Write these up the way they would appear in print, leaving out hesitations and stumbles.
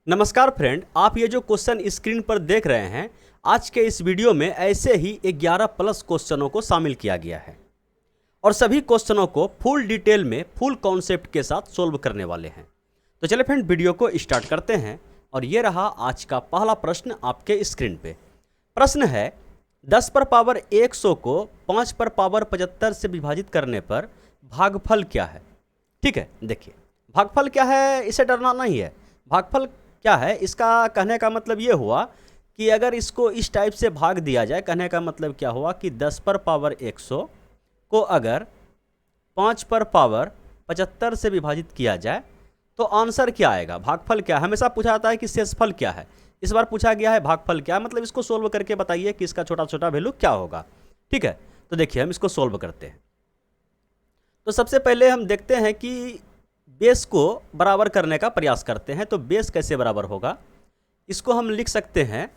नमस्कार फ्रेंड, आप ये जो क्वेश्चन स्क्रीन पर देख रहे हैं, आज के इस वीडियो में ऐसे ही 11 प्लस क्वेश्चनों को शामिल किया गया है और सभी क्वेश्चनों को फुल डिटेल में फुल कॉन्सेप्ट के साथ सोल्व करने वाले हैं। तो चलिए फ्रेंड, वीडियो को स्टार्ट करते हैं और ये रहा आज का पहला प्रश्न आपके स्क्रीन पे। प्रश्न है 10 पर पावर 100 को 5 पर पावर 75 से विभाजित करने पर भागफल क्या है। ठीक है, देखिए भागफल क्या है, इसे डरना नहीं है। भागफल क्या है, इसका कहने का मतलब ये हुआ कि अगर इसको इस टाइप से भाग दिया जाए, कहने का मतलब क्या हुआ कि 10 पर पावर 100 को अगर 5 पर पावर 75 से विभाजित किया जाए तो आंसर क्या आएगा। भागफल क्या है, हमेशा पूछा जाता है कि शेषफल क्या है, इस बार पूछा गया है भागफल क्या है। मतलब इसको सोल्व करके बताइए कि इसका छोटा छोटा वैल्यू क्या होगा। ठीक है, तो देखिए हम इसको सोल्व करते हैं। तो सबसे पहले हम देखते हैं कि बेस को बराबर करने का प्रयास करते हैं। तो बेस कैसे बराबर होगा, इसको हम लिख सकते हैं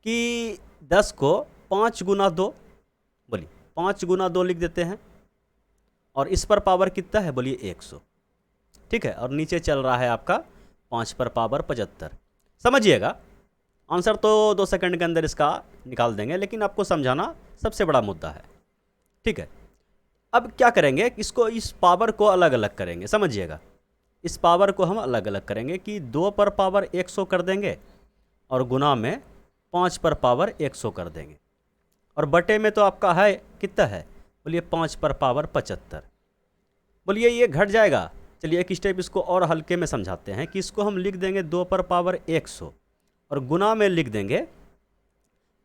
कि 10 को 5 गुना 2, बोलिए 5 गुना 2 लिख देते हैं और इस पर पावर कितना है, बोलिए 100। ठीक है, और नीचे चल रहा है आपका 5 पर पावर 75। समझिएगा, आंसर तो 2 सेकंड के अंदर इसका निकाल देंगे, लेकिन आपको समझाना सबसे बड़ा मुद्दा है। ठीक है, अब क्या करेंगे, इसको इस पावर को अलग अलग करेंगे। समझिएगा, इस पावर को हम अलग अलग करेंगे कि 2 पर पावर 100 कर देंगे और गुना में 5 पर पावर 100 कर देंगे और बटे में तो आपका है कितना है, बोलिए 5 पर पावर 75। बोलिए ये घट जाएगा। चलिए एक स्टेप इसको और हल्के में समझाते हैं कि इसको हम लिख देंगे 2 पर पावर 100 और गुना में लिख देंगे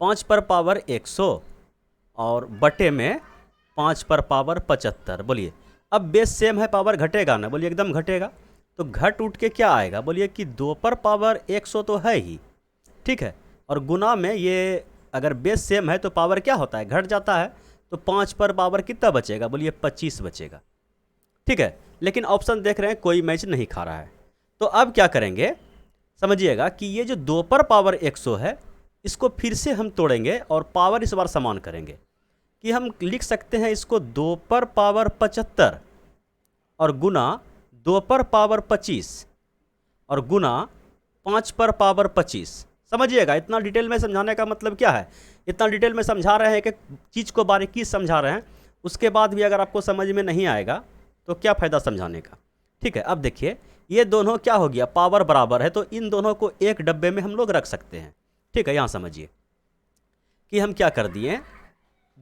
5 पर पावर 100 और बटे में 5 पर पावर 75। बोलिए अब बेस सेम है, पावर घटेगा ना, बोलिए एकदम घटेगा। तो घट उठ के क्या आएगा, बोलिए कि 2 पर पावर 100 तो है ही। ठीक है, और गुना में ये अगर बेस सेम है तो पावर क्या होता है, घट जाता है। तो 5 पर पावर कितना बचेगा, बोलिए 25 बचेगा। ठीक है, लेकिन ऑप्शन देख रहे हैं कोई मैच नहीं खा रहा है। तो अब क्या करेंगे, समझिएगा कि ये जो 2 पर पावर 100 है, इसको फिर से हम तोड़ेंगे और पावर इस बार समान करेंगे कि हम लिख सकते हैं इसको 2 पर पावर 75 और गुना 2 पर पावर 25 और गुना 5 पर पावर 25। समझिएगा, इतना डिटेल में समझाने का मतलब क्या है, इतना डिटेल में समझा रहे हैं कि चीज़ को बारीकी समझा रहे हैं, उसके बाद भी अगर आपको समझ में नहीं आएगा तो क्या फ़ायदा समझाने का। ठीक है, अब देखिए ये दोनों क्या हो गया, पावर बराबर है, तो इन दोनों को एक डब्बे में हम लोग रख सकते हैं। ठीक है, यहाँ समझिए कि हम क्या कर दिए,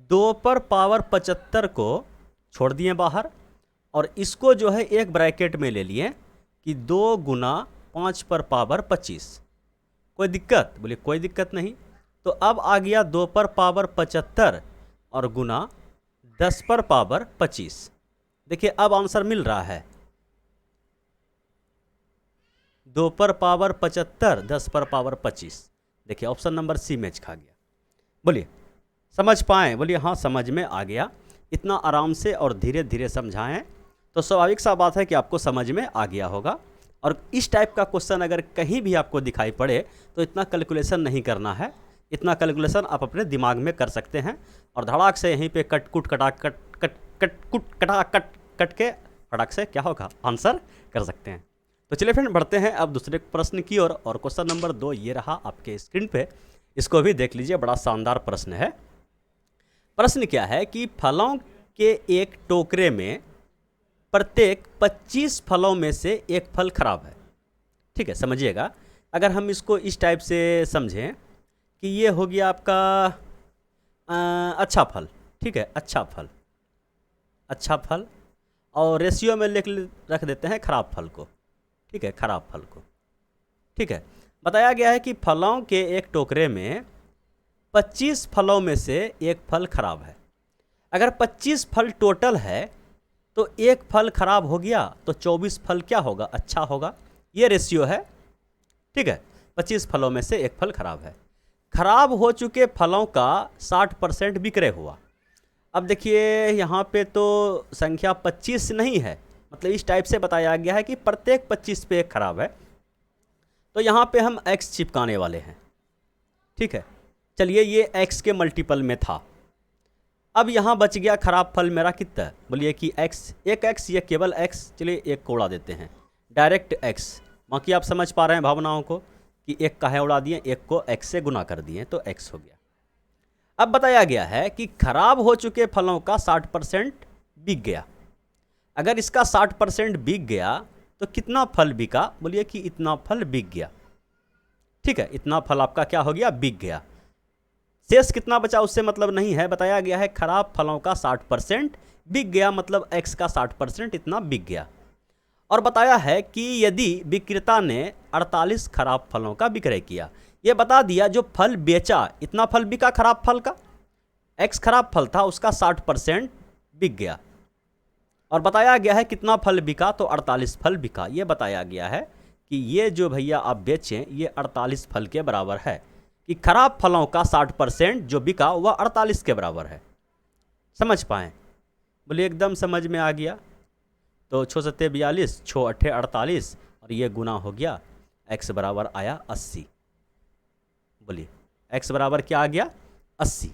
2 पर पावर 75 को छोड़ दिए बाहर और इसको जो है एक ब्रैकेट में ले लिए कि 2 गुना 5 पर पावर 25। कोई दिक्कत, बोलिए कोई दिक्कत नहीं। तो अब आ गया 2 पर पावर 75 और गुना 10 पर पावर 25। देखिए अब आंसर मिल रहा है 2 पर पावर 75 10 पर पावर 25। देखिए ऑप्शन नंबर सी मैच खा गया। बोलिए समझ पाएँ, बोलिए हाँ समझ में आ गया। इतना आराम से और धीरे धीरे समझाएं तो स्वाभाविक सा बात है कि आपको समझ में आ गया होगा। और इस टाइप का क्वेश्चन अगर कहीं भी आपको दिखाई पड़े तो इतना कैलकुलेशन नहीं करना है, इतना कैलकुलेशन आप अपने दिमाग में कर सकते हैं और धड़ाक से यहीं पे कट कुट कटा कट कट कट कुट कटा कट कट के फटाक से क्या होगा आंसर कर सकते हैं। तो चलिए फ्रेंड बढ़ते हैं अब दूसरे प्रश्न की ओर और क्वेश्चन नंबर 2 ये रहा आपके स्क्रीन पे, इसको भी देख लीजिए, बड़ा शानदार प्रश्न है। प्रश्न क्या है कि फलों के एक टोकरे में प्रत्येक 25 फलों में से एक फल खराब है। ठीक है, समझिएगा, अगर हम इसको इस टाइप से समझें कि ये हो गया आपका अच्छा फल। ठीक है, अच्छा फल, अच्छा फल और रेशियो में रख देते हैं खराब फल को। ठीक है, खराब फल को। ठीक है, बताया गया है कि फलों के एक टोकरे में 25 फलों में से एक फल खराब है। अगर 25 फल टोटल है तो एक फल खराब हो गया तो 24 फल क्या होगा, अच्छा होगा। ये रेशियो है। ठीक है, 25 फलों में से एक फल खराब है। खराब हो चुके फलों का 60% विक्रय हुआ। अब देखिए यहाँ पे तो संख्या 25 नहीं है, मतलब इस टाइप से बताया गया है कि प्रत्येक 25 पे एक खराब है, तो यहाँ पे हम x चिपकाने वाले हैं। ठीक है, चलिए ये x के मल्टीपल में था। अब यहाँ बच गया खराब फल मेरा कितना, बोलिए कि x, एक x, ये केवल x, चलिए एक को उड़ा देते हैं, डायरेक्ट x बाकी आप समझ पा रहे हैं भावनाओं को कि एक का है उड़ा दिए, एक को x से गुना कर दिए तो x हो गया। अब बताया गया है कि खराब हो चुके फलों का 60% बिक गया। अगर इसका 60% बिक गया तो कितना फल बिका? बोलिए कि इतना फल बिक गया। ठीक है, इतना फल आपका क्या हो गया? बिक गया। शेष कितना बचा उससे मतलब नहीं है, बताया गया है खराब फलों का 60% बिक गया, मतलब x का 60% इतना बिक गया। और बताया है कि यदि विक्रेता ने 48 खराब फलों का विक्रय किया, ये बता दिया जो फल बेचा, इतना फल बिका खराब फल का, x खराब फल था उसका 60% बिक गया। और बताया गया है कितना फल बिका, तो 48 फल बिका। ये बताया गया है कि ये जो भैया आप बेचें ये 48 फल के बराबर है, कि खराब फलों का 60% जो बिका वह 48 के बराबर है। समझ पाएँ? बोलिए एकदम समझ में आ गया। तो 6 सत्ते 42, 6 अट्ठे 48 और ये गुना हो गया, x बराबर आया 80। बोलिए x बराबर क्या आ गया? 80।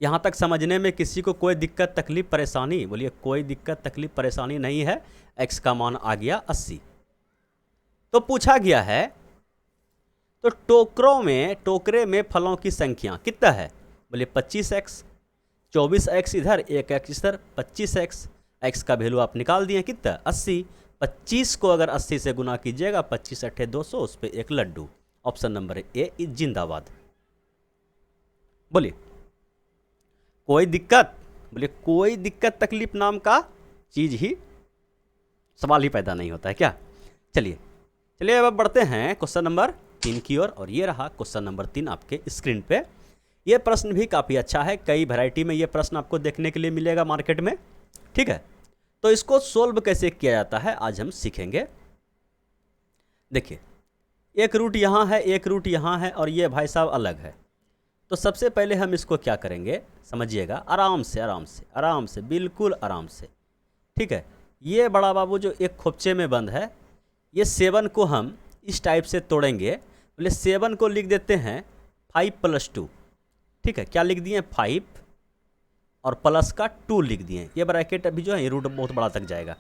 यहाँ तक समझने में किसी को कोई दिक्कत तकलीफ परेशानी? बोलिए कोई दिक्कत तकलीफ परेशानी नहीं है, x का मान आ गया 80। तो पूछा गया है तो टोकरे में फलों की संख्या कितना है? बोलिए 25x, 24x इधर, 1x इधर, 25x। x का वैल्यू आप निकाल दिए कितना? 80। 25 को अगर 80 से गुना कीजिएगा, 25 अट्ठे 200, उस पर एक लड्डू। ऑप्शन नंबर ए जिंदाबाद। बोलिए कोई दिक्कत? बोलिए कोई दिक्कत तकलीफ नाम का चीज ही, सवाल ही पैदा नहीं होता है क्या? चलिए अब बढ़ते हैं क्वेश्चन नंबर 3 की ओर। और ये रहा क्वेश्चन नंबर 3 आपके स्क्रीन पे। ये प्रश्न भी काफ़ी अच्छा है, कई वैरायटी में ये प्रश्न आपको देखने के लिए मिलेगा मार्केट में। ठीक है, तो इसको सोल्व कैसे किया जाता है आज हम सीखेंगे। देखिए एक रूट यहाँ है, एक रूट यहाँ है और ये भाई साहब अलग है। तो सबसे पहले हम इसको क्या करेंगे समझिएगा, आराम से बिल्कुल आराम से। ठीक है, ये बड़ा बाबू जो एक खोपचे में बंद है, ये 7 को हम इस टाइप से तोड़ेंगे। बोले 7 को लिख देते हैं 5 + 2। ठीक है, क्या लिख दिए? 5 और प्लस का 2 लिख दिए। ये ब्रैकेट अभी जो है ये रूट बहुत बड़ा तक जाएगा।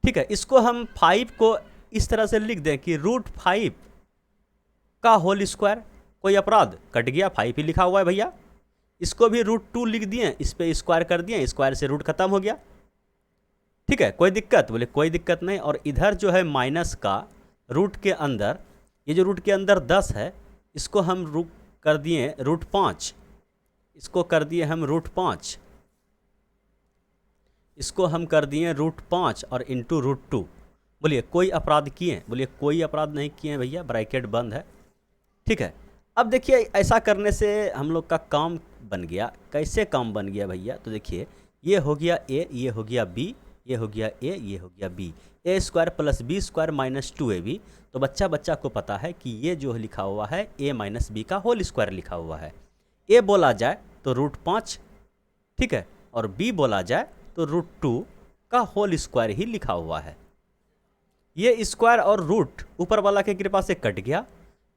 ठीक है, इसको हम 5 को इस तरह से लिख दें कि √5 का होल स्क्वायर। कोई अपराध? कट गया, 5 ही लिखा हुआ है भैया। इसको भी √2 लिख दिए, इस पर स्क्वायर कर दिए, स्क्वायर से रूट खत्म हो गया। ठीक है, कोई दिक्कत? बोले कोई दिक्कत नहीं। और इधर जो है माइनस का रूट के अंदर, ये जो रूट के अंदर 10 है, इसको हम कर दिए √5, इसको कर दिए हम √5, इसको हम कर दिए √5 और इंटू √2। बोलिए कोई अपराध किए? बोलिए कोई अपराध नहीं किए भैया, ब्रैकेट बंद है। ठीक है, अब देखिए ऐसा करने से हम लोग का काम बन गया। कैसे काम बन गया भैया? तो देखिए ये हो गया a, ये हो गया b, ये हो गया a, ये हो गया b। a² + b² - 2ab। तो बच्चा को पता है कि ये जो लिखा हुआ है a - b का होल स्क्वायर लिखा हुआ है। a बोला जाए तो √5, ठीक है, और b बोला जाए तो √2 का होल स्क्वायर ही लिखा हुआ है। ये स्क्वायर और रूट ऊपर वाला की कृपा से कट गया,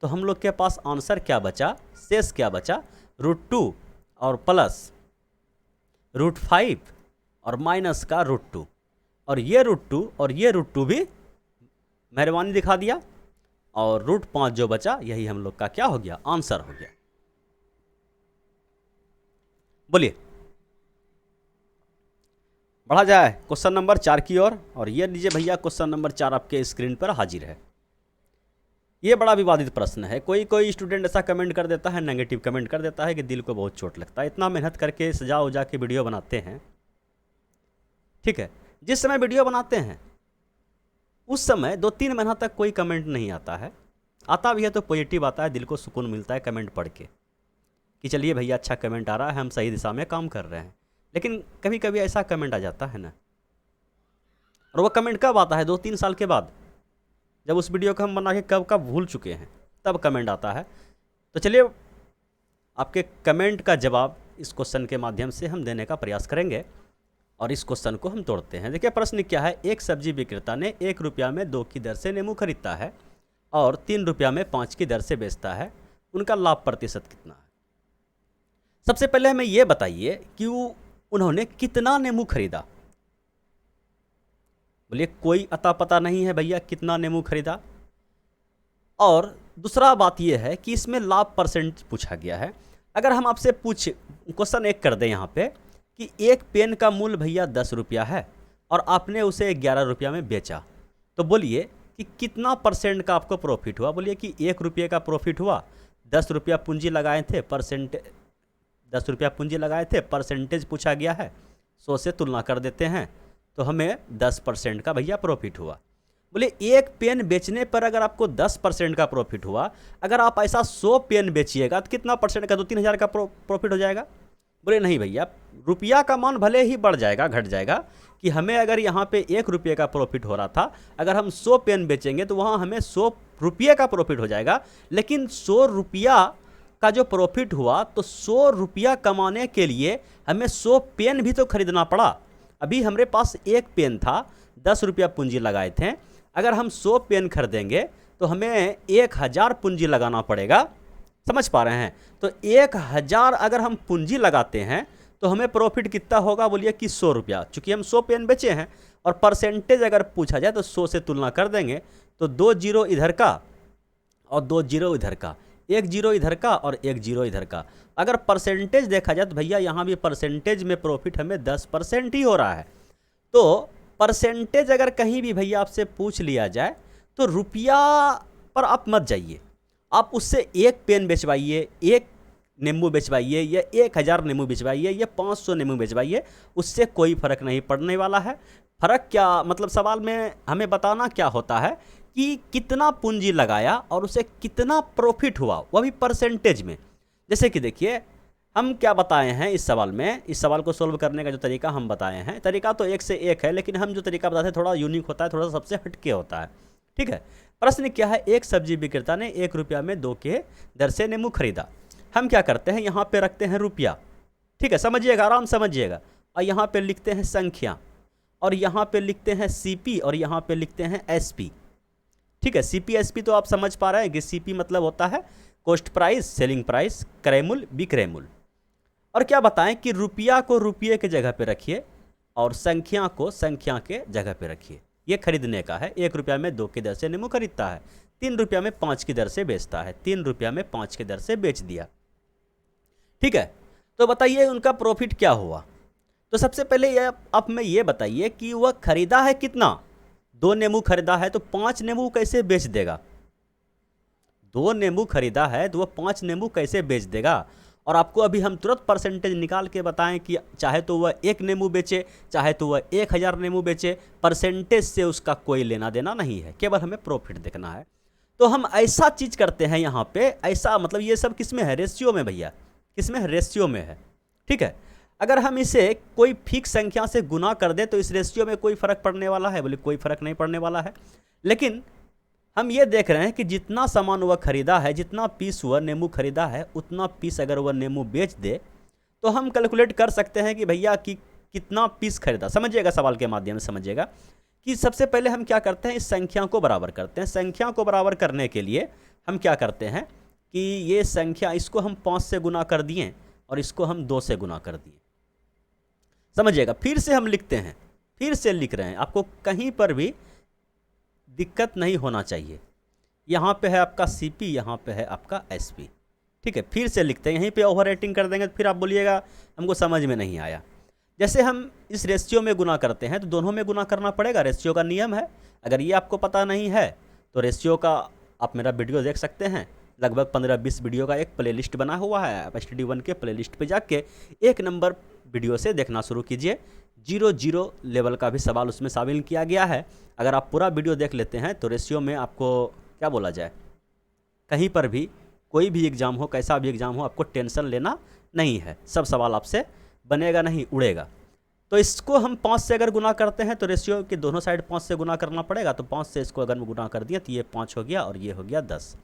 तो हम लोग के पास आंसर क्या बचा? शेष क्या बचा? √2 और प्लस √5 और माइनस का √2। और ये √2 और ये √2 भी मेहरबानी दिखा दिया, और √5 जो बचा यही हम लोग का क्या हो गया? आंसर हो गया। बोलिए बढ़ा जाए क्वेश्चन नंबर 4 की ओर। और ये लीजिए भैया क्वेश्चन नंबर 4 आपके स्क्रीन पर हाजिर है। ये बड़ा विवादित प्रश्न है। कोई स्टूडेंट ऐसा कमेंट कर देता है, नेगेटिव कमेंट कर देता है कि दिल को बहुत चोट लगता है। इतना मेहनत करके सजा उजा के वीडियो बनाते हैं। ठीक है, जिस समय वीडियो बनाते हैं उस समय 2-3 महीना तक कोई कमेंट नहीं आता है। आता भी है तो पॉजिटिव आता है, दिल को सुकून मिलता है कमेंट पढ़ के कि चलिए भैया अच्छा कमेंट आ रहा है, हम सही दिशा में काम कर रहे हैं। लेकिन कभी कभी ऐसा कमेंट आ जाता है ना, और वो कमेंट कब आता है? 2-3 साल के बाद, जब उस वीडियो को हम बना के कब भूल चुके हैं, तब कमेंट आता है। तो चलिए आपके कमेंट का जवाब इस क्वेश्चन के माध्यम से हम देने का प्रयास करेंगे, और इस क्वेश्चन को हम तोड़ते हैं। देखिए प्रश्न क्या है। एक सब्जी विक्रेता ने 1 रुपया में 2 की दर से नींबू खरीदता है और 3 रुपया में 5 की दर से बेचता है। उनका लाभ प्रतिशत कितना है? सबसे पहले हमें ये बताइए कि उन्होंने कितना नींबू खरीदा। बोलिए कोई अता पता नहीं है भैया कितना नींबू खरीदा। और दूसरा बात यह है कि इसमें लाभ परसेंट पूछा गया है। अगर हम आपसे क्वेश्चन एक कर दें यहाँ पे कि एक पेन का मूल्य भैया 10 रुपया है और आपने उसे 11 रुपया में बेचा, तो बोलिए कि कितना परसेंट का आपको प्रॉफिट हुआ। बोलिए कि 1 रुपये का प्रॉफिट हुआ, 10 रुपया पूंजी लगाए थे, 10 रुपया पूंजी लगाए थे, परसेंटेज पूछा गया है, 100 से तुलना कर देते हैं तो हमें 10% का भैया प्रॉफिट हुआ। बोले एक पेन बेचने पर अगर आपको 10% का प्रॉफिट हुआ, अगर आप ऐसा 100 पेन बेचिएगा तो कितना परसेंट का, 2-3 हज़ार का प्रॉफिट हो जाएगा। बोले नहीं भैया, रुपया का मान भले ही बढ़ जाएगा घट जाएगा, कि हमें अगर यहाँ पे 1 रुपये का प्रॉफिट हो रहा था, अगर हम 100 पेन बेचेंगे तो वहाँ हमें 100 रुपये का प्रॉफिट हो जाएगा। लेकिन 100 रुपया का जो प्रॉफिट हुआ तो 100 रुपया कमाने के लिए हमें 100 पेन भी तो खरीदना पड़ा। अभी हमारे पास एक पेन था, 10 रुपया पूंजी लगाए थे, अगर हम 100 पेन खरीदेंगे तो हमें 1000 पूंजी लगाना पड़ेगा। समझ पा रहे हैं? तो 1000 अगर हम पूंजी लगाते हैं तो हमें प्रॉफिट कितना होगा, बोलिए कि 100 रुपया। चूँकि हम 100 पेन बेचे हैं और परसेंटेज अगर पूछा जाए तो 100 से तुलना कर देंगे तो 2 जीरो इधर का और 2 जीरो इधर का, 1 जीरो इधर का और 1 जीरो इधर का। अगर परसेंटेज देखा जाए तो भैया यहाँ भी परसेंटेज में प्रॉफिट हमें 10% ही हो रहा है। तो परसेंटेज अगर कहीं भी भैया आपसे पूछ लिया जाए तो रुपया पर आप मत जाइए, आप उससे एक पेन बेचवाइए, एक नींबू बेचवाइए, या 1000 नींबू बेचवाइए, या 500 नींबू बेचवाइए, उससे कोई फ़र्क नहीं पड़ने वाला है। फ़र्क क्या मतलब सवाल में हमें बताना क्या होता है कि कितना पूंजी लगाया और उसे कितना प्रॉफिट हुआ, वह भी परसेंटेज में। जैसे कि देखिए हम क्या बताए हैं इस सवाल में, इस सवाल को सोल्व करने का जो तरीका हम बताए हैं, तरीका तो एक से एक है, लेकिन हम जो तरीका बताते हैं थोड़ा यूनिक होता है, थोड़ा सा सबसे हटके होता है। ठीक है, प्रश्न क्या है, एक सब्जी विक्रेता ने 1 रुपया में 2 के दर से नींबू खरीदा। हम क्या करते हैं, यहाँ पे रखते हैं रुपया। ठीक है, समझिएगा, आराम समझिएगा। और यहाँ पे लिखते हैं संख्या, और यहाँ पे लिखते हैं सीपी, और यहाँ पे लिखते हैं एसपी। ठीक है, सीपी एसपी तो आप समझ पा रहे हैं कि सीपी मतलब होता है कॉस्ट प्राइस, सेलिंग प्राइस, क्रय मूल्य, विक्रय मूल्य। और क्या बताएं कि रुपया को रुपये के जगह पे रखिए और संख्या को संख्या के जगह पे रखिए। ये खरीदने का है, 1 रुपया में 2 की दर से नींबू खरीदता है, 3 रुपया में 5 की दर से बेचता है, 3 रुपया में 5 की दर से बेच दिया। ठीक है, तो बताइए उनका प्रॉफिट क्या हुआ। तो सबसे पहले आप में ये बताइए कि वह खरीदा है कितना, 2 नींबू खरीदा है तो 5 नींबू कैसे बेच देगा। 2 नींबू खरीदा है तो वह 5 नींबू कैसे बेच देगा। और आपको अभी हम तुरंत परसेंटेज निकाल के बताएं कि चाहे तो वह 1 नींबू बेचे, चाहे तो वह 1000 नींबू बेचे, परसेंटेज से उसका कोई लेना देना नहीं है, केवल हमें प्रॉफिट देखना है। तो हम ऐसा चीज़ करते हैं यहाँ पे, ऐसा मतलब ये सब किस में है, रेशियो में भैया, किस में है, रेशियो में है। ठीक है, अगर हम इसे कोई फिक्स संख्या से गुना कर दें तो इस रेशियो में कोई फ़र्क पड़ने वाला है, बोले कोई फ़र्क नहीं पड़ने वाला है। लेकिन हम ये देख रहे हैं कि जितना सामान वह खरीदा है, जितना पीस वह नींबू खरीदा है, उतना पीस अगर वह नींबू बेच दे तो हम कैलकुलेट कर सकते हैं कि भैया कि कितना पीस खरीदा। समझिएगा, सवाल के माध्यम से समझिएगा कि सबसे पहले हम क्या करते हैं, इस संख्या को बराबर करते हैं। संख्या को बराबर करने के लिए हम क्या करते हैं कि ये संख्या, इसको हम 5 से गुना कर दिए और इसको हम 2 से गुना कर दिए। समझिएगा, फिर से हम लिखते हैं, फिर से लिख रहे हैं, आपको कहीं पर भी दिक्कत नहीं होना चाहिए। यहाँ पे है आपका सीपी, यहाँ पे है आपका एसपी। ठीक है, फिर से लिखते हैं, यहीं पे ओवर रेटिंग कर देंगे तो फिर आप बोलिएगा हमको समझ में नहीं आया। जैसे हम इस रेशियो में गुना करते हैं तो दोनों में गुना करना पड़ेगा, रेशियो का नियम है। अगर ये आपको पता नहीं है तो रेशियो का आप मेरा वीडियो देख सकते हैं, लगभग 15-20 वीडियो का एक प्लेलिस्ट बना हुआ है। आप स्टडी 1 के प्लेलिस्ट पे जाके 1 नंबर वीडियो से देखना शुरू कीजिए। 0 लेवल का भी सवाल उसमें शामिल किया गया है। अगर आप पूरा वीडियो देख लेते हैं तो रेशियो में आपको क्या बोला जाए, कहीं पर भी कोई भी एग्ज़ाम हो, कैसा भी एग्ज़ाम हो, आपको टेंशन लेना नहीं है, सब सवाल आपसे बनेगा नहीं, उड़ेगा। तो इसको हम 5 से अगर गुना करते हैं तो रेशियो के दोनों साइड 5 से गुना करना पड़ेगा। तो 5 से इसको अगर गुना कर दिया तो ये 5 हो गया और ये हो गया 10।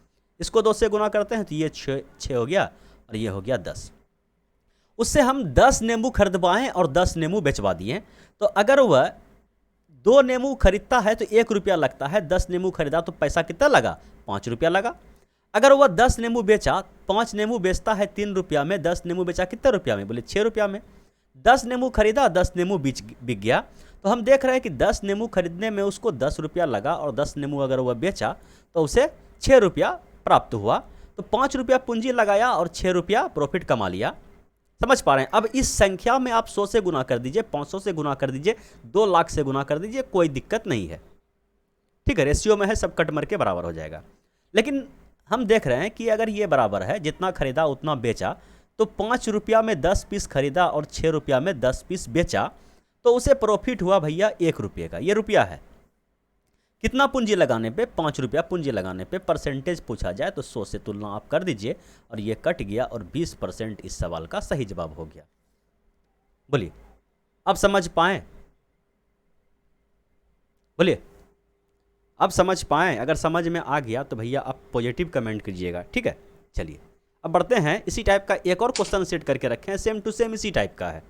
इसको 2 से गुना करते हैं तो ये 6 हो गया और ये हो गया 10। उससे हम 10 नींबू खरीदवाएँ और 10 नींबू बेचवा दिए। तो अगर वह 2 नींबू खरीदता है तो 1 रुपया लगता है, 10 नींबू खरीदा तो पैसा कितना लगा, 5 रुपया लगा। अगर वह 10 नींबू बेचा, 5 नींबू बेचता है 3 रुपया में, 10 नींबू बेचा कितने रुपया में, बोले 6 रुपया में। 10 नींबू खरीदा, 10 नींबू बिक गया तो हम देख रहे हैं कि 10 नींबू खरीदने में उसको 10 रुपया लगा और 10 नींबू अगर वह बेचा तो उसे 6 रुपया प्राप्त हुआ। तो 5 रुपया पूंजी लगाया और 6 रुपया प्रॉफिट कमा लिया। समझ पा रहे हैं? अब इस संख्या में आप 100 से गुना कर दीजिए, 500 से गुना कर दीजिए, 2 लाख से गुना कर दीजिए, कोई दिक्कत नहीं है। ठीक है, रेशियो में है, सब कट मर के बराबर हो जाएगा। लेकिन हम देख रहे हैं कि अगर ये बराबर है, जितना खरीदा उतना बेचा, तो 5 रुपया में 10 पीस खरीदा और 6 रुपया में 10 पीस बेचा, तो उसे प्रॉफिट हुआ भैया 1 रुपये का। ये रुपया है। कितना पूंजी लगाने पे? 5 रुपया पूंजी लगाने पे। परसेंटेज पूछा जाए तो 100 से तुलना आप कर दीजिए और ये कट गया और 20% इस सवाल का सही जवाब हो गया। बोलिए, अब समझ पाए? बोलिए, अब समझ पाए? अगर समझ में आ गया तो भैया आप पॉजिटिव कमेंट कीजिएगा। ठीक है, चलिए अब बढ़ते हैं। इसी टाइप का एक और क्वेश्चन सेट करके रखे हैं, सेम टू सेम इसी टाइप का है।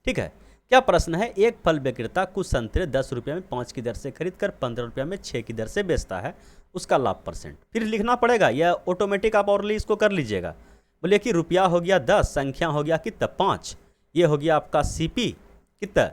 ठीक है, क्या प्रश्न है? एक फल विक्रेता कुछ संतरे 10 रुपये में 5 की दर से खरीद कर 15 रुपये में 6 की दर से बेचता है, उसका लाभ %। फिर लिखना पड़ेगा या ऑटोमेटिक आप और इसको कर लीजिएगा। बोलिए कि रुपया हो गया 10, संख्या हो गया कितना? 5। ये हो गया आपका सीपी कितना,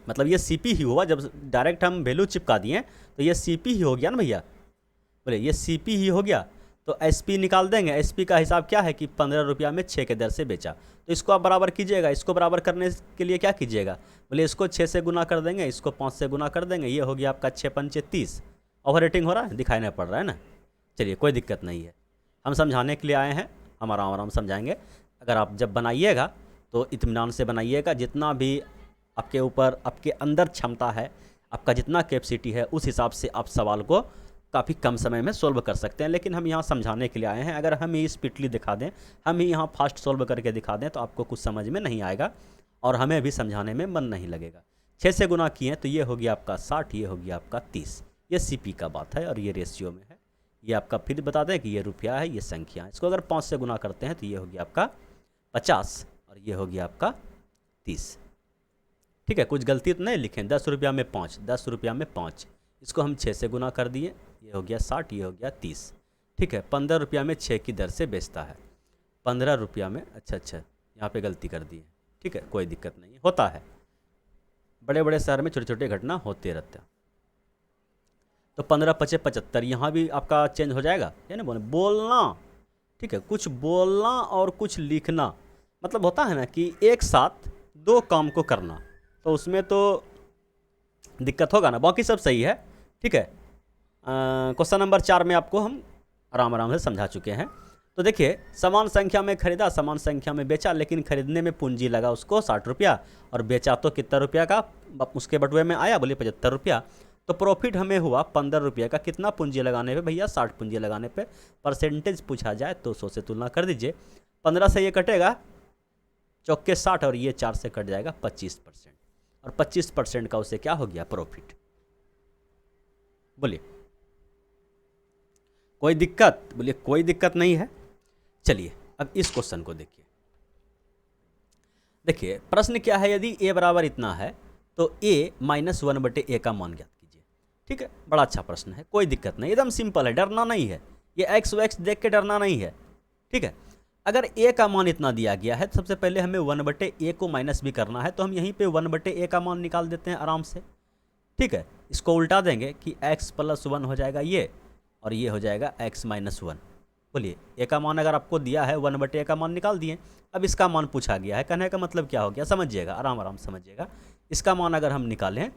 मतलब ये सीपी ही हुआ। जब डायरेक्ट हम वैल्यू चिपका दिए तो ये सीपी ही हो गया ना भैया। बोले ये सीपी ही हो गया, तो एसपी निकाल देंगे। एसपी का हिसाब क्या है कि 15 रुपया में 6 के दर से बेचा, तो इसको आप बराबर कीजिएगा। इसको बराबर करने के लिए क्या कीजिएगा? बोले इसको 6 से गुना कर देंगे, इसको 5 से गुना कर देंगे। ये हो गया आपका 6 पंचे 30। ओवर रेटिंग हो रहा है, दिखाई नहीं पड़ रहा है ना। चलिए कोई दिक्कत नहीं है, हम समझाने के लिए आए हैं, हम आराम आराम समझाएंगे। अगर आप जब बनाइएगा तो इत्मीनान से बनाइएगा। जितना भी आपके ऊपर, आपके अंदर क्षमता है, आपका जितना कैपेसिटी है, उस हिसाब से आप सवाल को काफ़ी कम समय में सोल्व कर सकते हैं। लेकिन हम यहाँ समझाने के लिए आए हैं। अगर हम ही स्पीडली दिखा दें, हम ही यहाँ फास्ट सोल्व करके दिखा दें, तो आपको कुछ समझ में नहीं आएगा और हमें भी समझाने में मन नहीं लगेगा। 6 से गुना किए तो ये हो गया आपका 60, ये हो गया आपका 30। ये सीपी का बात है और ये रेशियो में है। ये आपका फिर बता दें कि ये रुपया है, ये संख्या है। इसको अगर 5 से गुना करते हैं तो ये हो गया आपका 50 और ये हो गया आपका 30। ठीक है, कुछ गलती तो नहीं लिखें। 10 रुपया में 5, 10 रुपया में 5, इसको हम 6 से गुना कर दिए, ये हो गया 60, ये हो गया 30। ठीक है, 15 रुपया में 6 की दर से बेचता है। 15 रुपया में, अच्छा यहाँ पे गलती कर दी है। ठीक है, कोई दिक्कत नहीं, होता है। बड़े बड़े शहर में छोटे छोटे घटना होते रहते हैं। तो 15 पचे 75, यहाँ भी आपका चेंज हो जाएगा, है ना। बोलना, ठीक है, कुछ बोलना और कुछ लिखना, मतलब होता है ना कि एक साथ 2 काम को करना, तो उसमें तो दिक्कत होगा ना। बाकी सब सही है। ठीक है, क्वेश्चन नंबर 4 में आपको हम आराम आराम से समझा चुके हैं। तो देखिए, समान संख्या में खरीदा, समान संख्या में बेचा, लेकिन खरीदने में पूंजी लगा उसको 60 रुपया और बेचा तो कितना रुपया का उसके बटुए में आया? बोले 75 रुपया। तो प्रॉफिट हमें हुआ 15 रुपये का। कितना पूंजी लगाने पे भैया? 60 पूंजी लगाने पे। परसेंटेज पूछा जाए तो 100 से तुलना कर दीजिए। 15 से ये कटेगा, चौके 60, और ये 4 से कट जाएगा 25%, और 25% का उसे क्या हो गया? प्रॉफिट। बोलिए कोई दिक्कत? बोलिए कोई दिक्कत नहीं है। चलिए अब इस क्वेश्चन को देखिए। देखिए प्रश्न क्या है? यदि a बराबर इतना है तो a -1/a का मान ज्ञात कीजिए। ठीक है, बड़ा अच्छा प्रश्न है, कोई दिक्कत नहीं, एकदम सिंपल है, डरना नहीं है। ये x व x देख के डरना नहीं है। ठीक है, अगर a का मान इतना दिया गया है तो सबसे पहले हमें 1/a को माइनस भी करना है, तो हम यहीं पे 1/a का मान निकाल देते हैं आराम से। ठीक है, इसको उल्टा देंगे कि x + 1 हो जाएगा ये, और ये हो जाएगा x - 1। बोलिए a का मान अगर आपको दिया है, 1/a का मान निकाल दिए। अब इसका मान पूछा गया है, कहने का मतलब क्या हो गया? समझिएगा, आराम आराम समझिएगा। इसका मान अगर हम निकालें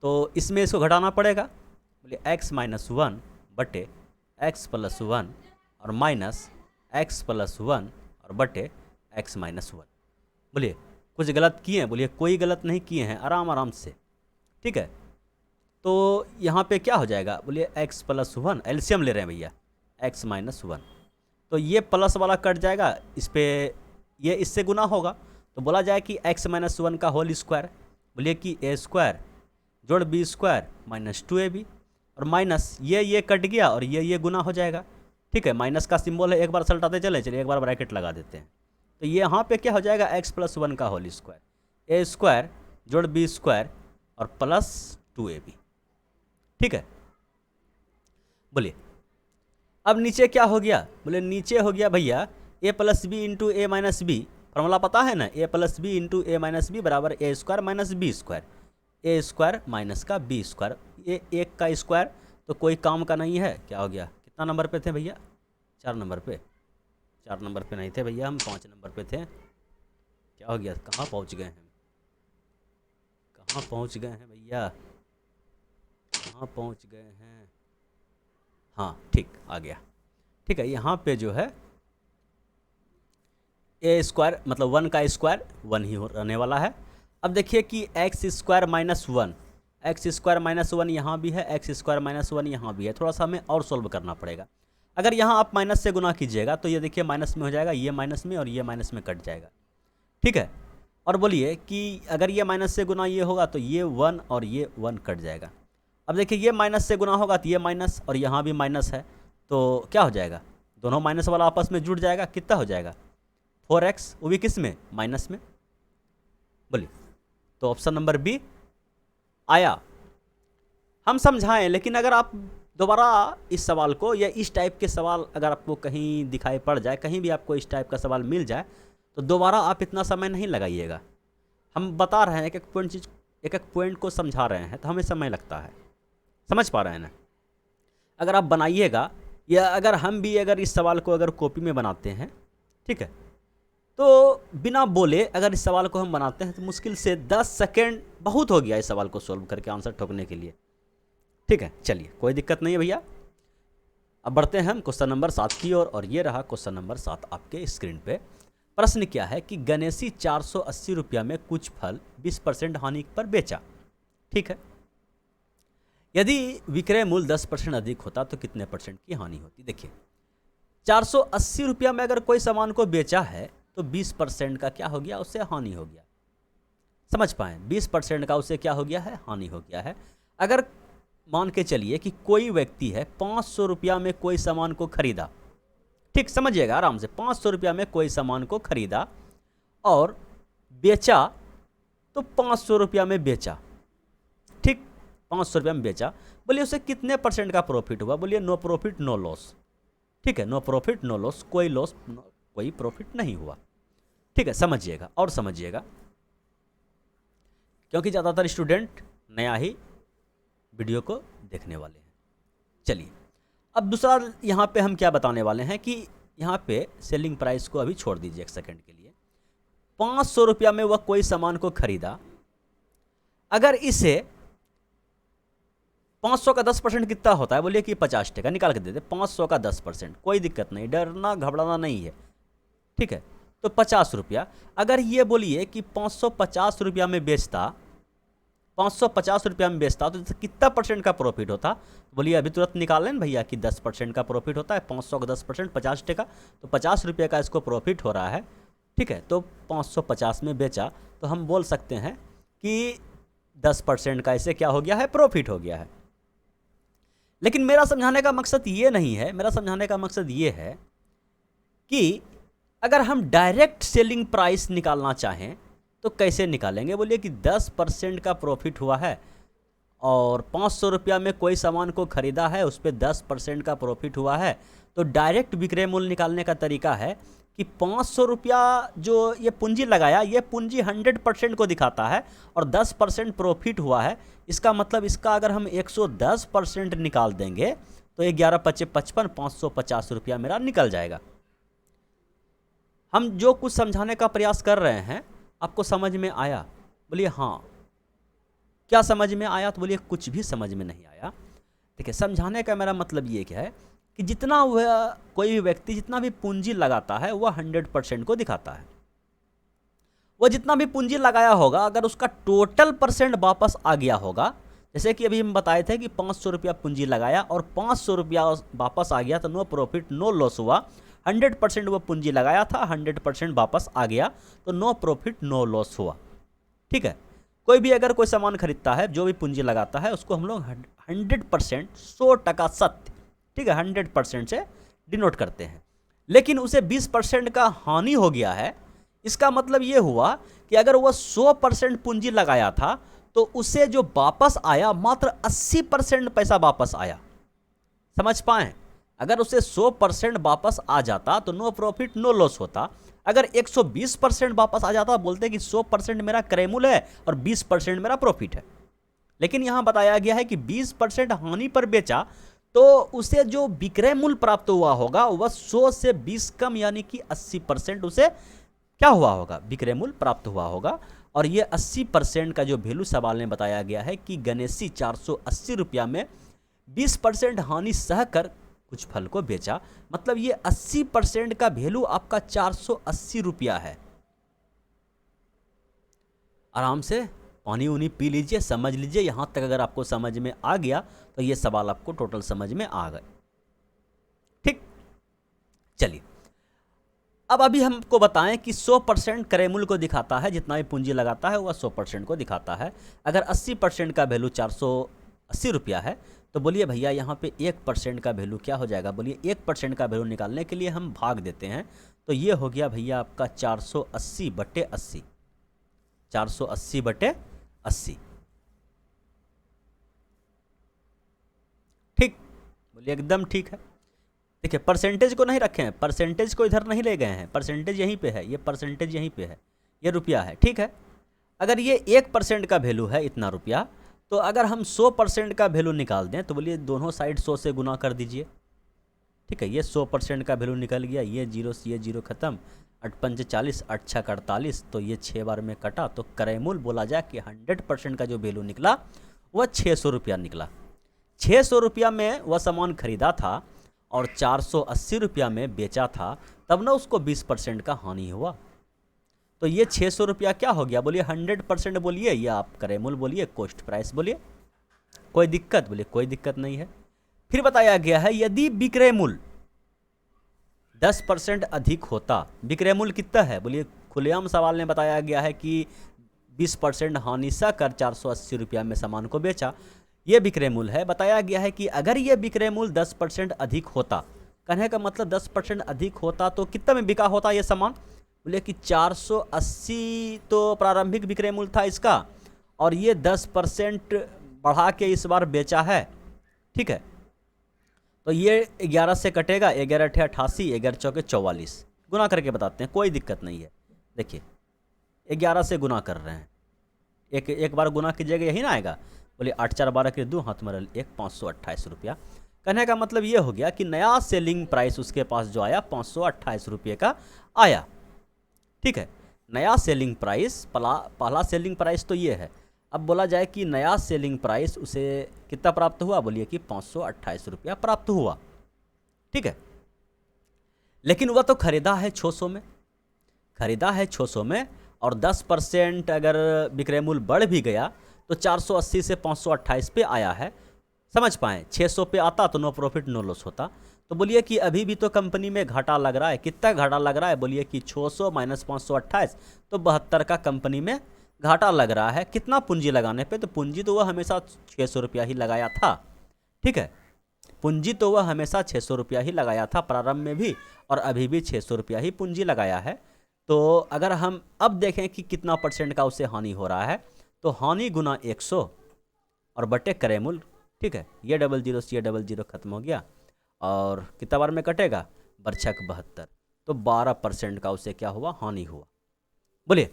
तो इसमें इसको घटाना पड़ेगा। बोलिए x - 1/x + 1 और माइनस x + 1 और बटे x - 1। बोलिए कुछ गलत किए हैं? बोलिए कोई गलत नहीं किए हैं, आराम आराम से। ठीक है, तो यहाँ पे क्या हो जाएगा? बोलिए x + 1, एलसीएम ले रहे हैं भैया, x - 1, तो ये प्लस वाला कट जाएगा, इस पे ये इससे गुना होगा, तो बोला जाए कि x - 1 का होल स्क्वायर। बोलिए कि a² जोड़ b² - 2ab, और माइनस ये कट गया और ये गुना हो जाएगा। ठीक है, माइनस का सिंबल है, एक बार सलटाते चले, चलिए एक बार ब्रैकेट लगा देते हैं। तो ये यहाँ पे क्या हो जाएगा? x + 1 का होल स्क्वायर, a² जोड़ b² और प्लस 2ab। ठीक है, बोलिए अब नीचे क्या हो गया? बोले नीचे हो गया भैया a + b × a - b। Formula पता है ना, a + b × a - b बराबर a² - b²। ए स्क्वायर माइनस का बी स्क्वायर, ये 1 का स्क्वायर तो कोई काम का नहीं है। क्या हो गया, कितना नंबर पे थे भैया, 4 नंबर पे, 4 नंबर पे नहीं थे भैया, हम 5 नंबर पे थे। क्या हो गया, कहाँ पहुँच गए हैं, कहाँ पहुँच गए हैं भैया, कहाँ पहुँच गए हैं। हाँ ठीक, आ गया। ठीक है, यहाँ पे जो है ए स्क्वायर मतलब 1 का स्क्वायर 1 ही रहने वाला है। अब देखिए कि x square minus 1, x square minus 1 यहाँ भी है, एक्स स्क्वायर माइनस 1 यहाँ भी है। थोड़ा सा हमें और सोल्व करना पड़ेगा। अगर यहाँ आप माइनस से गुना कीजिएगा तो ये देखिए माइनस में हो जाएगा, ये माइनस में और ये माइनस में कट जाएगा। ठीक है, और बोलिए कि अगर ये माइनस से गुना ये होगा तो ये 1 और ये 1 कट जाएगा। अब देखिए ये माइनस से गुना होगा तो ये माइनस और यहाँ भी माइनस है, तो क्या हो जाएगा, दोनों माइनस वाला आपस में जुड़ जाएगा। कितना हो जाएगा, 4x, वो भी किस में, माइनस में। बोलिए, तो ऑप्शन नंबर बी आया। हम समझाएं, लेकिन अगर आप दोबारा इस सवाल को या इस टाइप के सवाल अगर आपको कहीं दिखाई पड़ जाए, कहीं भी आपको इस टाइप का सवाल मिल जाए तो दोबारा आप इतना समय नहीं लगाइएगा। हम बता रहे हैं एक एक पॉइंट, चीज़ एक एक पॉइंट को समझा रहे हैं तो हमें समय लगता है। समझ पा रहे हैं ना। अगर आप बनाइएगा या अगर हम भी अगर इस सवाल को अगर कॉपी में बनाते हैं, ठीक है, तो बिना बोले अगर इस सवाल को हम बनाते हैं तो मुश्किल से 10 सेकेंड बहुत हो गया इस सवाल को सोल्व करके आंसर ठोकने के लिए। ठीक है, चलिए कोई दिक्कत नहीं है भैया। अब बढ़ते हैं हम क्वेश्चन नंबर 7 की ओर, और ये रहा क्वेश्चन नंबर 7 आपके स्क्रीन पे। प्रश्न क्या है कि गणेशी 480 रुपया में कुछ फल 20% हानि पर बेचा। ठीक है, यदि विक्रय मूल्य 10% अधिक होता तो कितने परसेंट की हानि होती। देखिए 480 रुपया में अगर कोई सामान को बेचा है तो 20% का क्या हो गया, उससे हानि हो गया। समझ पाए, 20% का उससे क्या हो गया है, हानि हो गया है। अगर मान के चलिए कि कोई व्यक्ति है 500 रुपया में कोई सामान को खरीदा, ठीक समझिएगा आराम से, 500 रुपया में कोई सामान को खरीदा और बेचा तो 500 रुपया में बेचा। ठीक, 500 रुपया में बेचा, बोलिए उसे कितने परसेंट का प्रॉफिट हुआ। बोलिए नो प्रॉफिट नो लॉस। ठीक है, नो प्रॉफिट नो लॉस, कोई लॉस कोई प्रॉफिट नहीं हुआ। ठीक है, समझिएगा और समझिएगा, क्योंकि ज़्यादातर स्टूडेंट नया ही वीडियो को देखने वाले हैं। चलिए अब दूसरा यहाँ पे हम क्या बताने वाले हैं कि यहाँ पे सेलिंग प्राइस को अभी छोड़ दीजिए एक सेकंड के लिए। 500 रुपया में वह कोई सामान को खरीदा, अगर इसे 500 का 10% कितना होता है, बोलिए कि 50 टका निकाल के दे दे। 500 का 10%, कोई दिक्कत नहीं, डरना घबराना नहीं है। ठीक है, तो 50 रुपया, अगर ये बोलिए कि 550 रुपया में बेचता, 550 रुपया में बेचता तो कितना परसेंट का प्रॉफिट होता। बोलिए अभी तुरंत निकाल लें भैया कि 10% का प्रॉफिट होता है। 500 का 10% 50 टका, तो 50 रुपये का इसको प्रॉफिट हो रहा है। ठीक है, तो 550 में बेचा तो हम बोल सकते हैं कि 10% का इसे क्या हो गया है, प्रॉफिट हो गया है। लेकिन मेरा समझाने का मकसद ये नहीं है, मेरा समझाने का मकसद ये है कि अगर हम डायरेक्ट सेलिंग प्राइस निकालना चाहें तो कैसे निकालेंगे। बोलिए कि 10% का प्रॉफिट हुआ है और 500 रुपया में कोई सामान को खरीदा है, उस पर 10% का प्रॉफिट हुआ है, तो डायरेक्ट विक्रय मूल्य निकालने का तरीका है कि 500 रुपया जो ये पूंजी लगाया, ये पूंजी 100% को दिखाता है और 10% प्रॉफिट हुआ है। इसका मतलब इसका अगर हम 110% निकाल देंगे तो 11 पच्चे 55, 550 रुपया मेरा निकल जाएगा। हम जो कुछ समझाने का प्रयास कर रहे हैं आपको समझ में आया। बोलिए हाँ, क्या समझ में आया, तो बोलिए कुछ भी समझ में नहीं आया। देखिए समझाने का मेरा मतलब ये क्या है कि जितना वह कोई भी व्यक्ति जितना भी पूंजी लगाता है वह 100% को दिखाता है। वह जितना भी पूंजी लगाया होगा अगर उसका टोटल परसेंट वापस आ गया होगा, जैसे कि अभी हम बताए थे कि 500 रुपया पूंजी लगाया और 500 रुपया वापस आ गया तो नो प्रॉफिट नो लॉस हुआ। 100% वो पूंजी लगाया था, 100% वापस आ गया तो नो प्रॉफिट नो लॉस हुआ। ठीक है, कोई भी अगर कोई सामान खरीदता है, जो भी पूंजी लगाता है उसको हम लोग 100% 100% सत्य, ठीक है, 100% से डिनोट करते हैं। लेकिन उसे 20% का हानि हो गया है, इसका मतलब ये हुआ कि अगर वह 100% पूंजी लगाया था तो उसे जो वापस आया मात्र 80% पैसा वापस आया। समझ पाए, अगर उसे 100% वापस आ जाता तो नो प्रॉफिट नो लॉस होता। अगर 120% वापस आ जाता, बोलते कि 100% मेरा क्रय मूल्य है और 20% मेरा प्रॉफिट है। लेकिन यहाँ बताया गया है कि 20% हानि पर बेचा तो उसे जो विक्रय मूल्य प्राप्त हुआ होगा वह 100 से 20 कम यानी कि 80% उसे क्या हुआ होगा, विक्रय मूल्य प्राप्त हुआ होगा। और ये 80% का जो वैल्यू सवाल में बताया गया है कि गणेशी 480 रुपया में 20% हानि सहकर कुछ फल को बेचा, मतलब ये 80% का वैल्यू आपका 480 रुपया है। आराम से पानी उनी पी लीजिए, समझ लीजिए। यहाँ तक अगर आपको समझ में आ गया तो ये सवाल आपको टोटल समझ में आ गए। ठीक, चलिए अब अभी हमको बताएं कि 100% क्रय मूल्य को दिखाता है, जितना भी पूंजी लगाता है वह 100% को दिखाता है। अगर 80% का वैल्यू 480 रुपया है तो बोलिए भैया यहाँ पे 1% का वैल्यू क्या हो जाएगा, बोलिए 1% का वैल्यू निकालने के लिए हम भाग देते हैं। तो ये हो गया भैया आपका 480/80, 480/80। ठीक, बोलिए एकदम ठीक है। देखिए परसेंटेज को नहीं रखे हैं, परसेंटेज को इधर नहीं ले गए हैं, परसेंटेज यहीं पे है, ये परसेंटेज यहीं पे है, ये रुपया है। ठीक है, अगर ये 1% का वैल्यू है इतना रुपया, तो अगर हम 100% का वैल्यू निकाल दें तो बोलिए दोनों साइड 100 से गुना कर दीजिए। ठीक है, ये 100% का वैल्यू निकल गया, ये जीरो से ये जीरो खत्म, 8×5 = 40, 8×6 = 48, तो ये 6 बार में कटा। तो क्रय मूल्य बोला जाए कि 100% का जो वैल्यू निकला वह 600 रुपया निकला। 600 रुपया में वह सामान खरीदा था और 480 रुपया में बेचा था, तब ना उसको 20% का हानि हुआ। तो ये 600 रुपया क्या हो गया, बोलिए 100% बोलिए या आप क्रय मूल्य बोलिए, कॉस्ट प्राइस बोलिए, कोई दिक्कत, बोलिए कोई दिक्कत नहीं है। फिर बताया गया है यदि विक्रय मूल्य 10% अधिक होता, विक्रय मूल्य कितना है, बोलिए खुलेआम सवाल में बताया गया है कि 20% हानि सहकर 480 रुपया में सामान को बेचा, ये विक्रय मूल्य है। बताया गया है कि अगर ये विक्रय मूल्य 10% अधिक होता, कहने का मतलब 10% अधिक होता तो कितना में बिका होता ये सामान, बोले कि 480 तो प्रारंभिक विक्रय मूल्य था इसका, और ये 10% बढ़ा के इस बार बेचा है। ठीक है, तो ये 11 से कटेगा, 11×8 = 88, 11×4 = 44, गुना करके बताते हैं, कोई दिक्कत नहीं है। देखिए 11 से गुना कर रहे हैं, एक बार गुना कीजिएगा यही ना आएगा, बोलिए 8×4 = 12 के 2 हाथ मरल 1, 528 रुपया। कहने का मतलब ये हो गया कि नया सेलिंग प्राइस उसके पास जो आया 528 रुपये का आया। ठीक है, नया सेलिंग प्राइस, पहला सेलिंग प्राइस तो ये है। अब बोला जाए कि नया सेलिंग प्राइस उसे कितना प्राप्त हुआ, बोलिए कि 528 रुपया प्राप्त हुआ। ठीक है, लेकिन वह तो खरीदा है 600 में, खरीदा है 600 में, और 10% अगर विक्रय मूल्य बढ़ भी गया तो 480 से 528 पे आया है। समझ पाएँ, 600 पे आता तो नो प्रॉफिट नो लॉस होता। तो बोलिए कि अभी भी तो कंपनी में घाटा लग रहा है, कितना घाटा लग रहा है, बोलिए कि 600 - 528 तो 72 का कंपनी में घाटा लग रहा है। कितना पूंजी लगाने पे, तो पूंजी तो वह हमेशा 600 रुपया ही लगाया था। ठीक है, पूंजी तो वह हमेशा 600 रुपया ही लगाया था प्रारंभ में भी, और अभी भी 600 रुपया ही पूंजी लगाया है। तो अगर हम अब देखें कि कितना % का उसे हानि हो रहा है, तो हानि गुना 100 और बटे क्रय मूल्य। ठीक है, ये 00 से ये 00 खत्म हो गया, और कितना बार में कटेगा, बरछक 72, तो 12% का उसे क्या हुआ, हानि हुआ। बोलिए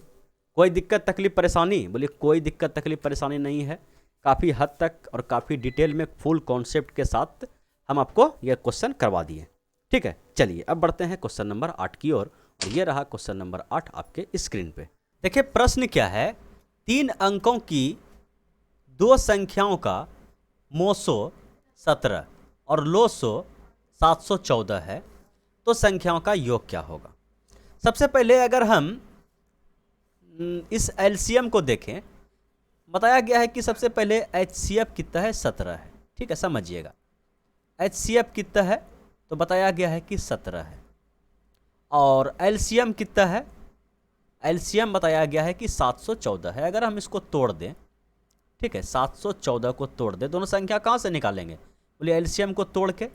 कोई दिक्कत तकलीफ परेशानी, बोलिए कोई दिक्कत तकलीफ परेशानी नहीं है। काफ़ी हद तक और काफ़ी डिटेल में फुल कॉन्सेप्ट के साथ हम आपको यह क्वेश्चन करवा दिए। ठीक है, चलिए अब बढ़ते हैं क्वेश्चन नंबर 8 की ओर, और ये रहा क्वेश्चन नंबर 8 आपके स्क्रीन पे। देखिए प्रश्न क्या है, 3 अंकों की 2 संख्याओं का मोसो 17 और लोसो 714 है, तो संख्याओं का योग क्या होगा। सबसे पहले अगर हम इस एलसीएम को देखें, बताया गया है कि सबसे पहले एचसीएफ कितना है, 17 है। ठीक है, समझिएगा एचसीएफ कितना है, तो बताया गया है कि 17 है, और एलसीएम कितना है, एलसीएम बताया गया है कि 714 है। अगर हम इसको तोड़ दें, ठीक है, 714 को तोड़ दें, दोनों संख्या कहाँ से निकालेंगे, बोलिए एलसीएम को तोड़ के।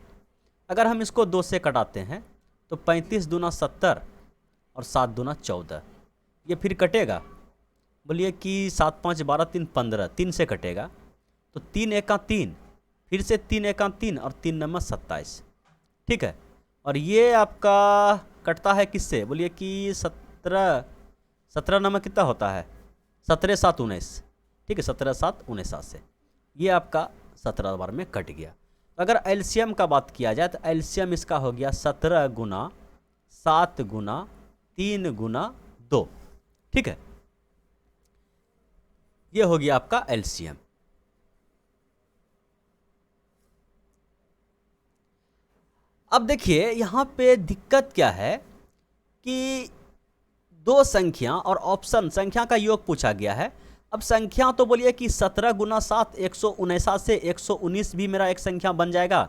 अगर हम इसको 2 से कटाते हैं तो 35 दूना 70 और 7 दूना 14, ये फिर कटेगा, बोलिए कि 7 5 12 3 15, 3 से कटेगा, तो 3 एका 3, फिर से 3 एका 3 और 3 नंबर 27। ठीक है, और ये आपका कटता है किससे, बोलिए कि 17 नंबर कितना होता है, 17 7 19। ठीक है, 17 7 19 से, ये आपका 17 बार में कट गया। तो अगर एलसीएम का बात किया जाए तो एलसीएम इसका हो गया 17 गुना 7 गुना 3 गुना 2। ठीक है, ये हो गया आपका एलसीएम। अब देखिए यहाँ पे दिक्कत क्या है कि दो संख्या और ऑप्शन संख्या का योग पूछा गया है। अब संख्या तो बोलिए कि 17 गुना 7 159 से 119 भी मेरा एक संख्या बन जाएगा।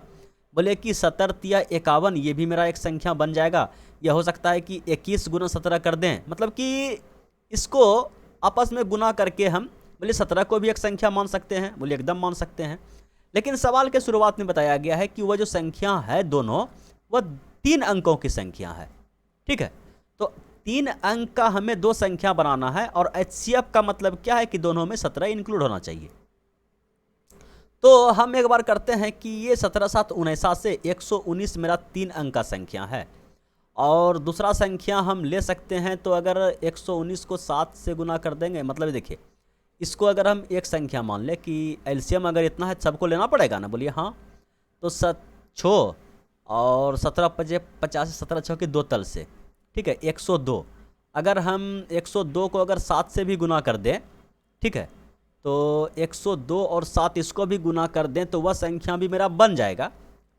बोले कि 17 या 51 ये भी मेरा एक संख्या बन जाएगा। यह हो सकता है कि 21 गुना 17 कर दें, मतलब कि इसको आपस में गुना करके हम बोले 17 को भी एक संख्या मान सकते हैं, बोले एकदम मान सकते हैं। लेकिन सवाल के शुरुआत में बताया गया है कि वह जो संख्या है दोनों वह 3 अंकों की संख्या है। ठीक है, तो 3 अंक का हमें दो संख्या बनाना है और एचसीएफ का मतलब क्या है कि दोनों में 17 इंक्लूड होना चाहिए। तो हम एक बार करते हैं कि ये 17 7 59 से 119 मेरा 3 अंक का संख्या है। और दूसरा संख्या हम ले सकते हैं, तो अगर 119 को 7 से गुना कर देंगे, मतलब देखिए इसको अगर हम एक संख्या मान ले कि एलसीएम अगर इतना है सबको लेना पड़ेगा ना, बोलिए हाँ। तो 6 और 17 पचे 50 17 6 के 2 तल से, ठीक है 102। अगर हम 102 को अगर 7 से भी गुना कर दें, ठीक है, तो 102 और 7 इसको भी गुना कर दें तो वह संख्या भी मेरा बन जाएगा।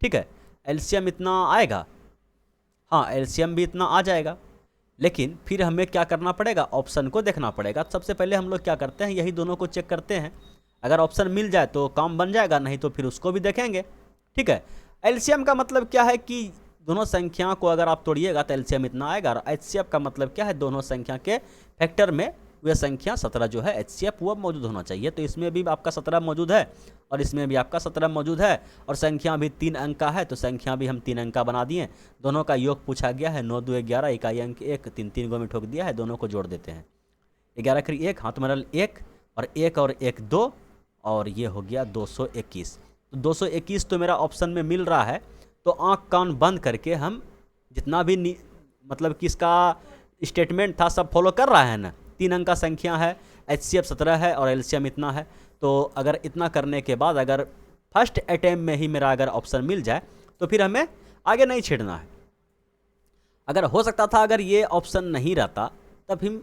ठीक है, एलसीएम इतना आएगा, हाँ एलसीएम भी इतना आ जाएगा। लेकिन फिर हमें क्या करना पड़ेगा, ऑप्शन को देखना पड़ेगा। सबसे पहले हम लोग क्या करते हैं, यही दोनों को चेक करते हैं। अगर ऑप्शन मिल जाए तो काम बन जाएगा, नहीं तो फिर उसको भी देखेंगे। ठीक है, एलसीएम का मतलब क्या है कि दोनों संख्या को अगर आप तोड़िएगा तो एलसीएम इतना आएगा। और एचसीएफ का मतलब क्या है, दोनों संख्या के फैक्टर में वह संख्या 17 जो है एचसीएफ वो मौजूद होना चाहिए। तो इसमें भी आपका 17 मौजूद है और इसमें भी आपका 17 मौजूद है। और संख्या भी 3 अंक का है, तो संख्या भी हम 3 अंक का बना दिए। दोनों का योग पूछा गया है, 9 2 11, इकाई अंक 1, 3 3 गो में ठोक दिया है। दोनों को जोड़ देते हैं, 11 खरी 1, हाथ मरल 1 और 1 2, और ये हो गया 221। तो 221 तो मेरा ऑप्शन में मिल रहा है। तो आँख कान बंद करके हम जितना भी मतलब कि इसका स्टेटमेंट था सब फॉलो कर रहा है ना। 3 अंक का संख्या है, एचसीएफ 17 है और एलसीएम इतना है। तो अगर इतना करने के बाद अगर फर्स्ट अटेम्प्ट में ही मेरा अगर ऑप्शन मिल जाए तो फिर हमें आगे नहीं छेड़ना है। अगर हो सकता था अगर ये ऑप्शन नहीं रहता तब हम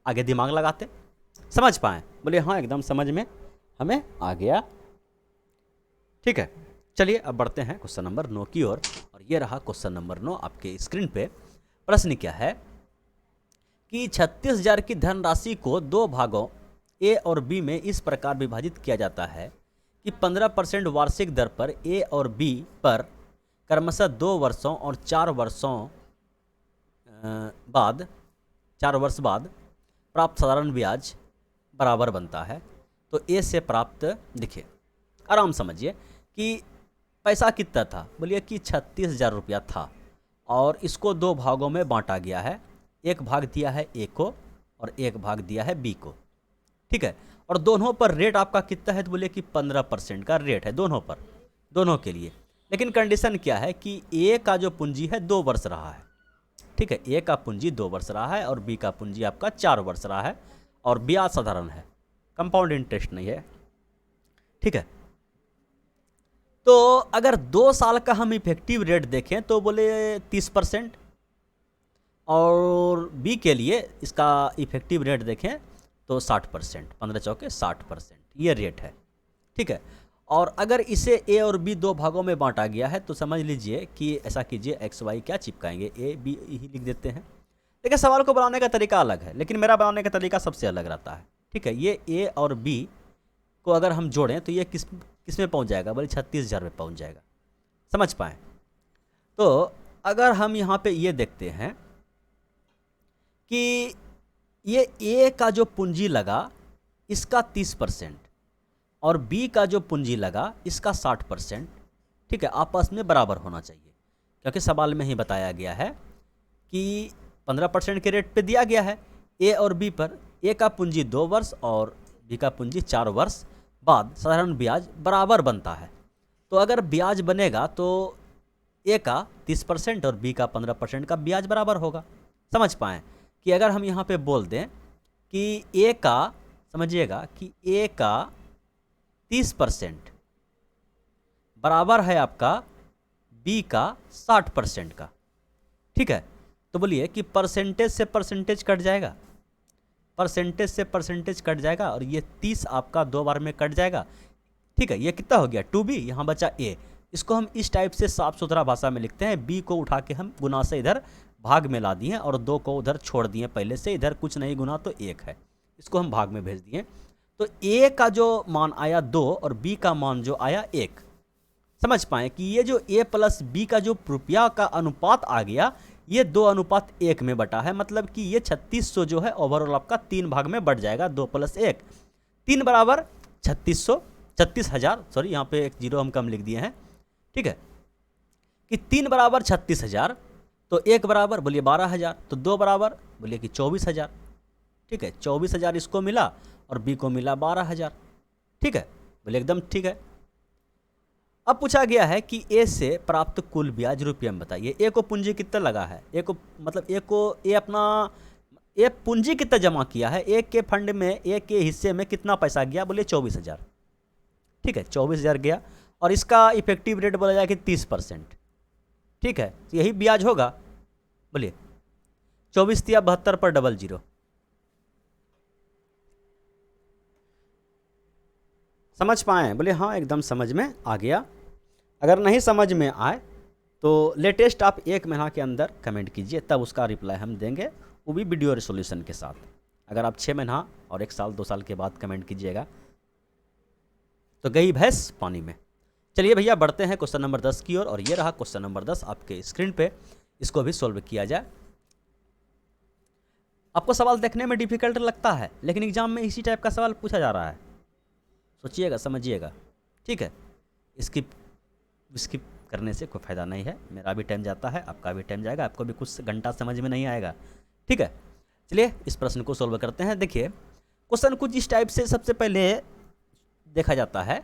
आगे दिमाग लगाते, समझ पाएँ। बोले हाँ एकदम समझ में हमें आ गया। ठीक है, चलिए अब बढ़ते हैं क्वेश्चन नंबर 9 की ओर। और ये रहा क्वेश्चन नंबर 9 आपके स्क्रीन पे। प्रश्न क्या है कि 36,000 की धनराशि को 2 भागों ए और बी में इस प्रकार विभाजित किया जाता है कि 15% वार्षिक दर पर ए और बी पर क्रमशः 2 वर्षों और 4 वर्षों बाद 4 वर्ष बाद प्राप्त साधारण ब्याज बराबर बनता है। तो ए से प्राप्त, देखिए आराम समझिए कि पैसा कितना था, बोलिए कि 36,000 रुपया था और इसको 2 भागों में बांटा गया है। एक भाग दिया है ए को और एक भाग दिया है बी को। ठीक है, और दोनों पर रेट आपका कितना है, तो बोलिए कि 15% का रेट है दोनों पर, दोनों के लिए। लेकिन कंडीशन क्या है कि ए का जो पूंजी है 2 वर्ष रहा है। ठीक है, ए का पूंजी 2 वर्ष रहा है और बी का पूंजी आपका 4 वर्ष रहा है और ब्याज साधारण है, कंपाउंड इंटरेस्ट नहीं है। ठीक है, तो अगर 2 साल का हम इफेक्टिव रेट देखें तो बोले 30%, और बी के लिए इसका इफेक्टिव रेट देखें तो 60%, 15 चौके 60% ये रेट है। ठीक है, और अगर इसे ए और बी 2 भागों में बांटा गया है तो समझ लीजिए कि ऐसा कीजिए, एक्स वाई क्या चिपकाएंगे, ए बी ही लिख देते हैं। देखिए सवाल को बनाने का तरीका अलग है, लेकिन मेरा बनाने का तरीका सबसे अलग रहता है। ठीक है, ये ए और बी को अगर हम जोड़ें तो ये किस में पहुंच जाएगा, बोले 36,000 में पहुंच जाएगा, समझ पाएँ। तो अगर हम यहाँ पे ये देखते हैं कि ये ए का जो पूंजी लगा इसका 30% और बी का जो पूंजी लगा इसका 60%। ठीक है, आपस में बराबर होना चाहिए, क्योंकि सवाल में ही बताया गया है कि 15% के रेट पे दिया गया है ए और बी पर। ए का पूंजी 2 वर्ष और बी का पूंजी 4 वर्ष बाद साधारण ब्याज बराबर बनता है। तो अगर ब्याज बनेगा तो ए का 30% और बी का 15% का ब्याज बराबर होगा। समझ पाएँ कि अगर हम यहाँ पे बोल दें कि ए का, समझिएगा कि ए का 30% बराबर है आपका बी का 60% का। ठीक है, तो बोलिए कि परसेंटेज से परसेंटेज कट जाएगा, परसेंटेज से परसेंटेज कट जाएगा और ये 30 आपका 2 बार में कट जाएगा। ठीक है, ये कितना हो गया 2b, यहाँ बचा a। इसको हम इस टाइप से साफ सुथरा भाषा में लिखते हैं, b को उठा के हम गुना से इधर भाग में ला दिए और 2 को उधर छोड़ दिए पहले से, इधर कुछ नहीं गुना तो 1 है, इसको हम भाग में भेज दिए। तो a का जो मान आया 2 और b का मान जो आया 1। समझ पाए कि ये जो a प्लस b का जो रुपया का अनुपात आ गया ये 2:1 में बटा है, मतलब कि ये 3600 जो है ओवरऑल आपका 3 भाग में बढ़ जाएगा। 2 + 1 3 बराबर 36,000, सॉरी यहाँ पे एक जीरो हम कम लिख दिए हैं। ठीक है, कि 3 बराबर 36,000, तो 1 बराबर बोलिए 12,000, तो 2 बराबर बोलिए कि 24,000। ठीक है, 24,000 इसको मिला और बी को मिला 12,000। ठीक है, बोले एकदम ठीक है। अब पूछा गया है कि ए से प्राप्त कुल ब्याज रुपये में बताइए। ए को पूंजी कितना लगा है, ए को मतलब ए पूंजी कितना जमा किया है, ए के फंड में ए के हिस्से में कितना पैसा गया, बोले 24,000। ठीक है, 24,000 गया और इसका इफेक्टिव रेट बोला जाए कि 30%। ठीक है, तो यही ब्याज होगा। बोलिए 24 × 72 पर 00। समझ पाए? बोले हाँ एकदम समझ में आ गया। अगर नहीं समझ में आए तो लेटेस्ट आप 1 महीना के अंदर कमेंट कीजिए, तब उसका रिप्लाई हम देंगे, वो भी वीडियो रिसोल्यूशन के साथ। अगर आप 6 महीना और 1 साल 2 साल के बाद कमेंट कीजिएगा तो गई भैंस पानी में। चलिए भैया बढ़ते हैं क्वेश्चन नंबर 10 की ओर, और ये रहा क्वेश्चन नंबर 10 आपके स्क्रीन पे। इसको भी सोल्व किया जाए। आपको सवाल देखने में डिफिकल्ट लगता है, लेकिन एग्जाम में इसी टाइप का सवाल पूछा जा रहा है। सोचिएगा, समझिएगा। ठीक है, स्किप करने से कोई फ़ायदा नहीं है। मेरा भी टाइम जाता है, आपका भी टाइम जाएगा, आपको भी कुछ घंटा समझ में नहीं आएगा। ठीक है, चलिए इस प्रश्न को सोल्व करते हैं। देखिए क्वेश्चन कुछ इस टाइप से सबसे पहले देखा जाता है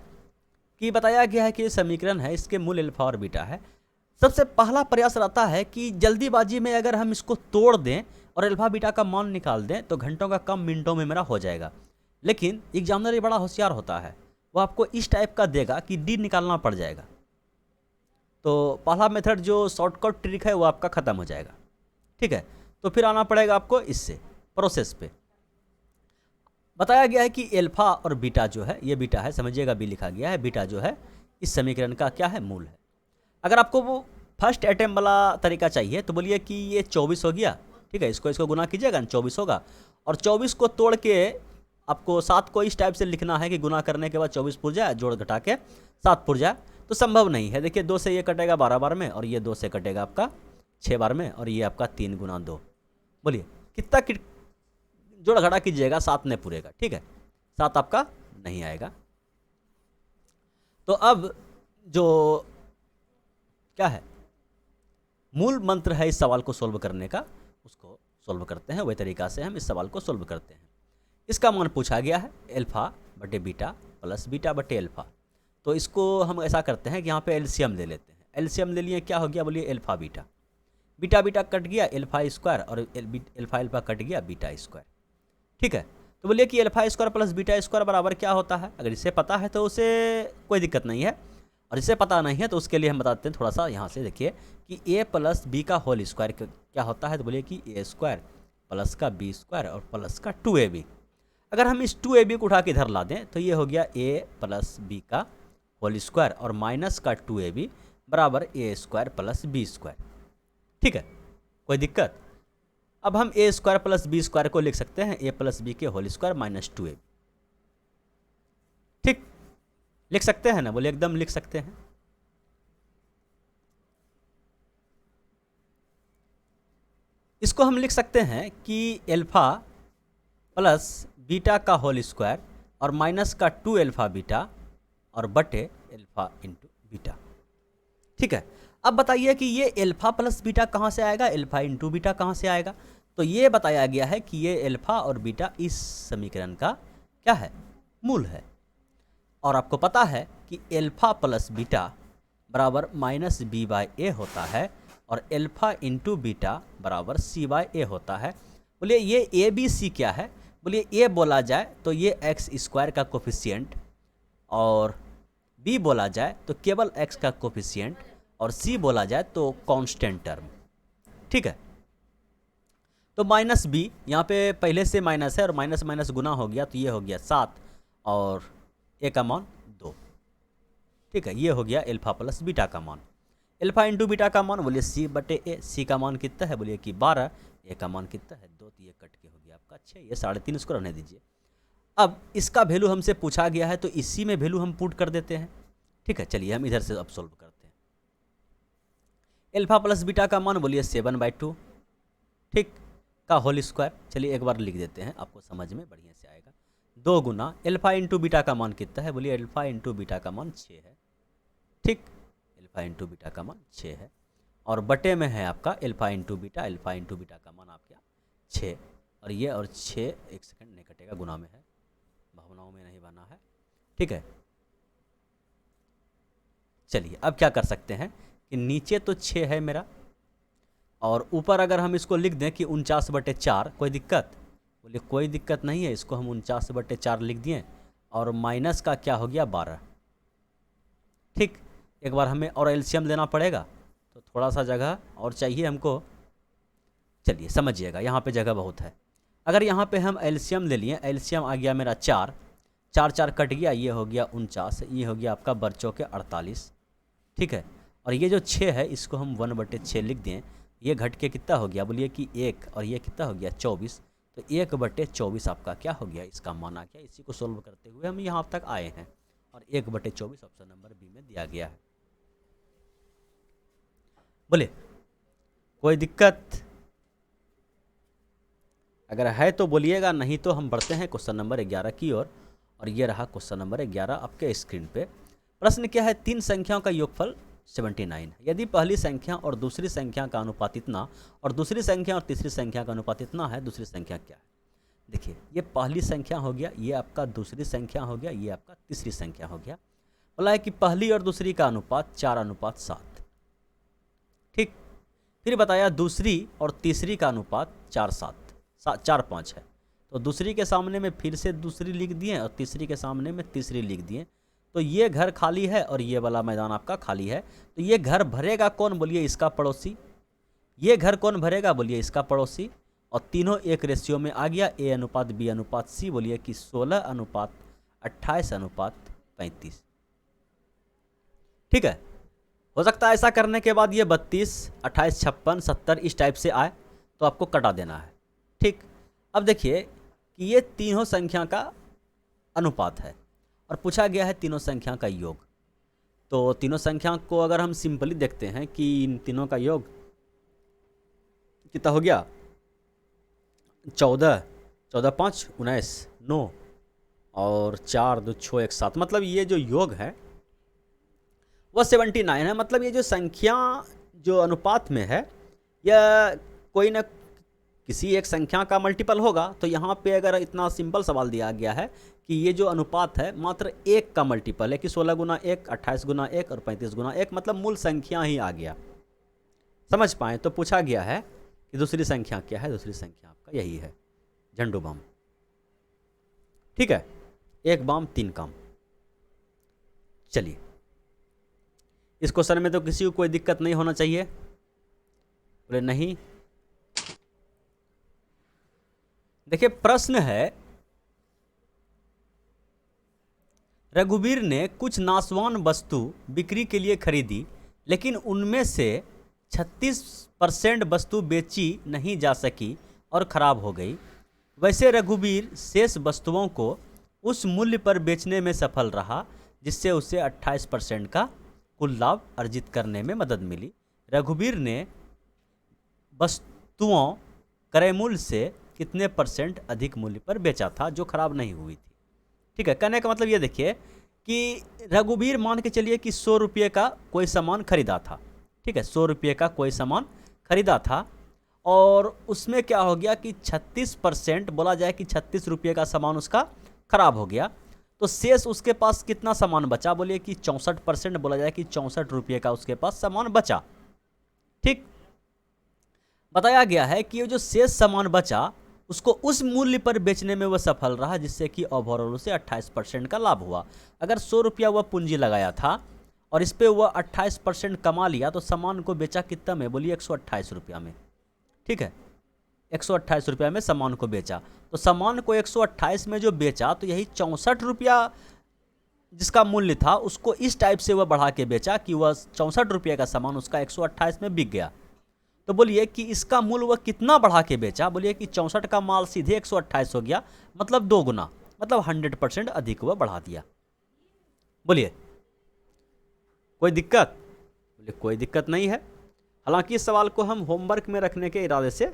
कि बताया गया है कि ये समीकरण है, इसके मूल अल्फा और बीटा है। सबसे पहला प्रयास रहता है कि जल्दीबाजी में अगर हम इसको तोड़ दें और अल्फा बीटा का मान निकाल दें तो घंटों का कम मिनटों में मेरा हो जाएगा। लेकिन एग्जामिनर ये बड़ा होशियार होता है, वो आपको इस टाइप का देगा कि डी निकालना पड़ जाएगा। तो पहला मेथड जो शॉर्टकट ट्रिक है वो आपका ख़त्म हो जाएगा। ठीक है, तो फिर आना पड़ेगा आपको इससे प्रोसेस पे। बताया गया है कि अल्फा और बीटा जो है, ये बीटा है, समझिएगा बी लिखा गया है, बीटा जो है इस समीकरण का क्या है, मूल है। अगर आपको वो फर्स्ट अटेम्प्ट वाला तरीका चाहिए तो बोलिए कि ये 24 हो गया। ठीक है, इसको गुना कीजिएगा, 24 होगा। और 24 को तोड़ के आपको 7 को इस टाइप से लिखना है कि गुना करने के बाद 24 पुर जाए, जोड़ घटा के 7 पुर जाए, तो संभव नहीं है। देखिए 2 से ये कटेगा 12 बार में, और ये 2 से कटेगा आपका 6 बार में, और ये आपका 3 × 2। बोलिए कितना जोड़ घटा कीजिएगा, 7 नहीं पूरेगा। ठीक है, 7 आपका नहीं आएगा। तो अब जो क्या है मूल मंत्र है इस सवाल को सोल्व करने का, उसको सोल्व करते हैं। वही तरीका से हम इस सवाल को सोल्व करते हैं। इसका मान पूछा गया है अल्फा बटे बीटा प्लस बीटा बटे अल्फा। तो इसको हम ऐसा करते हैं कि यहाँ पे एलसीएम ले लेते हैं। एलसीएम ले लिए, क्या हो गया, बोलिए alpha beta. Beta beta cut गया अल्फा स्क्वायर, और अल्फा कट गया बीटा स्क्वायर। ठीक है, तो बोलिए कि alpha square plus beta square बराबर क्या होता है। अगर इसे पता है तो उसे कोई दिक्कत नहीं है, और इसे पता नहीं है तो उसके लिए हम बताते हैं थोड़ा सा। यहाँ से देखिए कि a प्लस बी का होल स्क्वायर क्या होता है, तो बोलिए कि a स्क्वायर प्लस का b स्क्वायर और प्लस का 2ab। अगर हम इस 2ab को उठा के इधर ला दें तो ये हो गया a प्लस बी का होल स्क्वायर और माइनस का 2ab बराबर a square plus b square. ठीक है, कोई दिक्कत। अब हम a square plus b square को लिख सकते हैं a प्लस बी के होल स्क्वायर माइनस 2ab। ठीक, लिख सकते हैं ना, बोले एकदम लिख सकते हैं। इसको हम लिख सकते हैं कि अल्फा प्लस बीटा का होल स्क्वायर और माइनस का 2 अल्फा बीटा और बटे अल्फा इंटू बीटा। ठीक है, अब बताइए कि ये अल्फा प्लस बीटा कहाँ से आएगा, अल्फा इंटू बीटा कहाँ से आएगा। तो ये बताया गया है कि ये अल्फा और बीटा इस समीकरण का क्या है, मूल है। और आपको पता है कि अल्फा प्लस बीटा बराबर माइनस बी बाई ए होता है, और अल्फा इंटू बीटा बराबर सी बाई ए होता है। बोलिए ये ए बी सी क्या है, बोलिए ए बोला जाए तो ये एक्स स्क्वायर का कोफिशिएंट और बी बोला जाए तो केवल एक्स का कोफिशिएंट, और सी बोला जाए तो कांस्टेंट टर्म। ठीक है, तो माइनस बी यहाँ पे पहले से माइनस है और माइनस माइनस गुना हो गया, तो ये हो गया 7 और ए का मान 2। ठीक है, ये हो गया अल्फा प्लस बीटा का मान। अल्फा इंटू बीटा का मान बोलिए सी बटे ए, सी का मान कितना है बोलिए कि 12, ए का मान कितना है 2, तो ये कट के हो गया आपका 6, ये 3.5 इसको रहने दीजिए। अब इसका वैल्यू हमसे पूछा गया है तो इसी में वैल्यू हम पुट कर देते हैं। ठीक है, चलिए हम इधर से अब सोल्व करते हैं। अल्फा प्लस बीटा का मान बोलिए 7/2, ठीक, का होल स्क्वायर। चलिए एक बार लिख देते हैं, आपको समझ में बढ़िया से आएगा। 2 गुना अल्फा इंटू बीटा का मान कितना है बोलिए अल्फा इंटू बीटा का मान 6 है। ठीक, अल्फा इंटू बीटा का मान 6 है और बटे में है आपका alpha into beta, alpha into beta का मान आपका 6, और ये और 6 एक सेकंड नहीं कटेगा, गुना में है, भावनाओं में नहीं बना है। ठीक है, चलिए अब क्या कर सकते हैं कि नीचे तो 6 है मेरा, और ऊपर अगर हम इसको लिख दें कि 49/4, कोई दिक्कत बोलिए कोई दिक्कत नहीं है, इसको हम 49/4 लिख दिए और माइनस का क्या हो गया 12। ठीक, एक बार हमें और एलसीएम लेना पड़ेगा तो थोड़ा सा जगह और चाहिए हमको। चलिए समझिएगा, यहाँ पे जगह बहुत है। अगर यहाँ पे हम एलसीएम ले लिए, एलसीएम आ गया मेरा 4, 4 4 कट गया, ये हो गया 49, ये हो गया आपका बच्चों के 48। ठीक है, और ये जो 6 है इसको हम 1/6 लिख दें, ये घट के कितना हो गया बोलिए कि 1, और ये कितना हो गया 24, तो 1/24 आपका क्या हो गया, इसका मान आ गया। इसी को सोल्व करते हुए हम यहाँ तक आए हैं और 1/24 ऑप्शन नंबर बी में दिया गया है। बोले कोई दिक्कत अगर है तो बोलिएगा, नहीं तो हम बढ़ते हैं क्वेश्चन नंबर 11 की ओर। और ये रहा क्वेश्चन नंबर 11 आपके स्क्रीन पे। प्रश्न क्या है, 3 संख्याओं का योगफल 79 है। यदि पहली संख्या और दूसरी संख्या का अनुपात इतना और दूसरी संख्या और तीसरी संख्या का अनुपात इतना है, दूसरी संख्या क्या है। देखिए ये पहली संख्या हो गया, ये आपका दूसरी संख्या हो गया, ये आपका तीसरी संख्या हो गया। बोला है कि पहली और दूसरी का अनुपात 4:7। ठीक, फिर बताया दूसरी और तीसरी का अनुपात 4:5 है। तो दूसरी के सामने में फिर से दूसरी लिख दिए और तीसरी के सामने में तीसरी लिख दिए। तो ये घर खाली है और ये वाला मैदान आपका खाली है, तो ये घर भरेगा कौन बोलिए इसका पड़ोसी। ये घर कौन भरेगा बोलिए इसका पड़ोसी। और तीनों एक रेशियो में आ गया, ए अनुपात बी अनुपात सी, बोलिए कि 16:28:35। ठीक है, हो सकता है ऐसा करने के बाद ये 32, 28, 56, 70 इस टाइप से आए, तो आपको कटा देना है। ठीक, अब देखिए कि ये तीनों संख्या का अनुपात है और पूछा गया है तीनों संख्या का योग। तो तीनों संख्या को अगर हम सिंपली देखते हैं कि इन तीनों का योग कितना हो गया, 14, 14 5 19 9 और 4 2 6 1 7, मतलब ये जो योग है वह 79 है। मतलब ये जो संख्या जो अनुपात में है यह कोई ना किसी एक संख्या का मल्टीपल होगा। तो यहाँ पे अगर इतना सिंपल सवाल दिया गया है कि ये जो अनुपात है मात्र 1 का मल्टीपल है, कि 16 गुना 1, 28 गुना 1 और 35 गुना 1, मतलब मूल संख्या ही आ गया। समझ पाए, तो पूछा गया है कि दूसरी संख्या क्या है। दूसरी संख्या आपका यही है, झंडू बम। ठीक है, 1 बम 3 काम। चलिए इस क्वेश्चन में तो किसी को कोई दिक्कत नहीं होना चाहिए, बोले नहीं। देखिए प्रश्न है, रघुवीर ने कुछ नाशवान वस्तु बिक्री के लिए खरीदी, लेकिन उनमें से 36% वस्तु बेची नहीं जा सकी और खराब हो गई। वैसे रघुवीर शेष वस्तुओं को उस मूल्य पर बेचने में सफल रहा जिससे उसे 28% का कुल लाभ अर्जित करने में मदद मिली। रघुवीर ने वस्तुओं क्रय मूल्य से कितने % अधिक मूल्य पर बेचा था जो खराब नहीं हुई थी। ठीक है, कहने का मतलब ये देखिए कि रघुवीर मान के चलिए कि 100 रुपये का कोई सामान खरीदा था। ठीक है, 100 रुपये का कोई सामान खरीदा था और उसमें क्या हो गया कि 36% बोला जाए कि 36 रुपये का सामान उसका खराब हो गया। तो शेष उसके पास कितना सामान बचा, बोलिए कि 64%, बोला जाए कि 64 रुपये का उसके पास सामान बचा। ठीक, बताया गया है कि ये जो शेष सामान बचा उसको उस मूल्य पर बेचने में वह सफल रहा जिससे कि ओवरऑल उसे 28% का लाभ हुआ। अगर 100 रुपया वह पूंजी लगाया था और इस पर वह 28% कमा लिया तो सामान को बेचा कितना में, बोलिए 128 रुपया में। ठीक है, 128 रुपया में सामान को बेचा, तो सामान को 128 में जो बेचा तो यही 64 रुपया जिसका मूल्य था उसको इस टाइप से वह बढ़ा के बेचा कि वह 64 रुपये का सामान उसका 128 में बिक गया। तो बोलिए कि इसका मूल्य वह कितना बढ़ा के बेचा, बोलिए कि 64 का माल सीधे 128 हो गया, मतलब 2 गुना, मतलब 100% अधिक वह बढ़ा दिया। बोलिए कोई दिक्कत? बोलिए कोई दिक्कत नहीं है। हालांकि इस सवाल को हम होमवर्क में रखने के इरादे से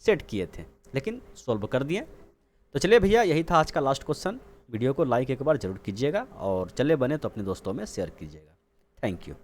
सेट किए थे, लेकिन सॉल्व कर दिए। तो चलिए भैया, यही था आज का लास्ट क्वेश्चन। वीडियो को लाइक एक बार जरूर कीजिएगा और चले बने तो अपने दोस्तों में शेयर कीजिएगा। Thank you.